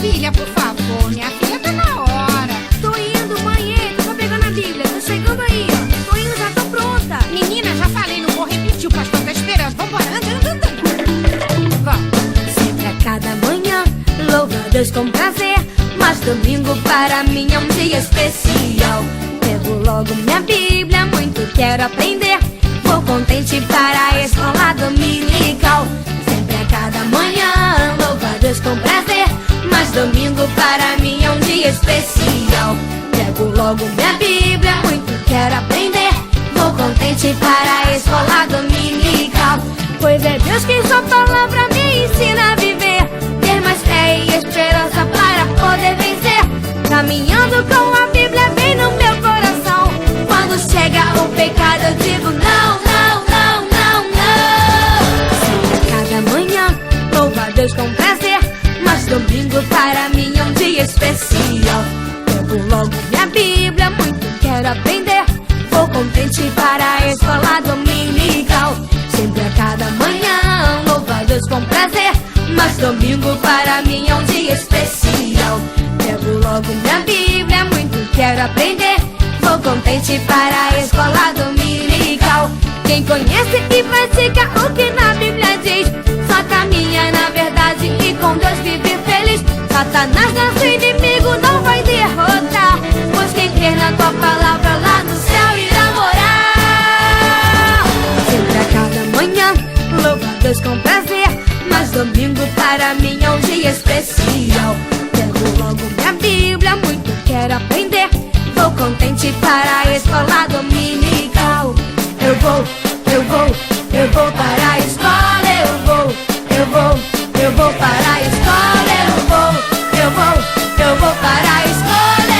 filha, por favor, minha filha, tá na hora. Tô indo, mãe, tô só pegando a Bíblia. Tô chegando aí, ó. Tô indo, já tô pronta. Menina, já falei, não vou repetir, o pastor tá esperando. Vambora, anda, anda, anda. Vamos. Sempre a cada manhã, louvo a Deus com prazer. Mas domingo para mim é um dia especial. Pego logo minha Bíblia, muito quero aprender. Vou contente para a escola dominical. Sempre a cada manhã, louvo a Deus com prazer. Mas domingo para mim é um dia especial. Pego logo minha Bíblia, muito quero aprender. Vou contente para a escola dominical. Pois é Deus que sua palavra me ensina a viver. Ter mais fé e esperança para poder vencer. Caminhando com a Bíblia bem no meu coração. Quando chega o pecado eu digo não, não, não, não, não. Sempre a cada manhã, louvo a Deus com prazer. Mas domingo para mim é um dia especial. Pego logo minha Bíblia, muito quero aprender. Vou contente para a escola dominical. Sempre a cada manhã, louvo a Deus com prazer. Mas domingo para mim é um dia especial. Pego logo minha Bíblia, muito quero aprender. Vou contente para a escola dominical. Quem conhece e pratica o que na Bíblia diz, só caminha na verdade e com Deus vive feliz. Satanás, nosso inimigo, não vai derrotar, pois quem crer na tua palavra lá no céu irá morar. Sempre a cada manhã, louvo a Deus com prazer. Mas domingo para mim é um dia especial. Pego logo minha Bíblia, muito quero aprender. Vou contente para a escola dominical. Eu vou para a escola. Eu vou para a escola. Eu vou para a escola.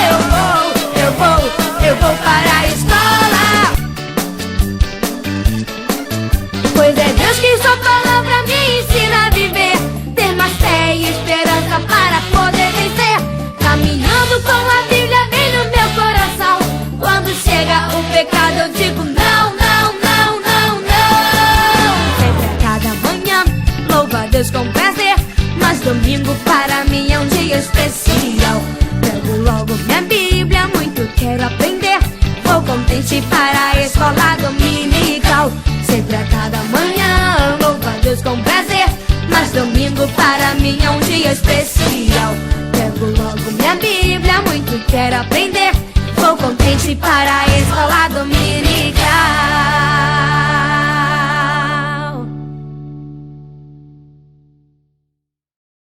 Eu vou para a escola. Pois é Deus que sua palavra me ensina a viver. Ter mais fé e esperança para poder vencer. Caminhando com a Bíblia bem no meu coração. Quando chega o pecado eu digo não, não, não, não, não. Sempre a cada manhã, louvo a Deus com prazer. Mas domingo para mim é um dia especial. Pego logo minha Bíblia, muito quero aprender. Vou contente para a escola dominical. Sempre a cada manhã, louvo a Deus com prazer. Mas domingo para mim é um dia especial. Pego logo minha Bíblia, muito quero aprender. Vou contente para a escola dominical.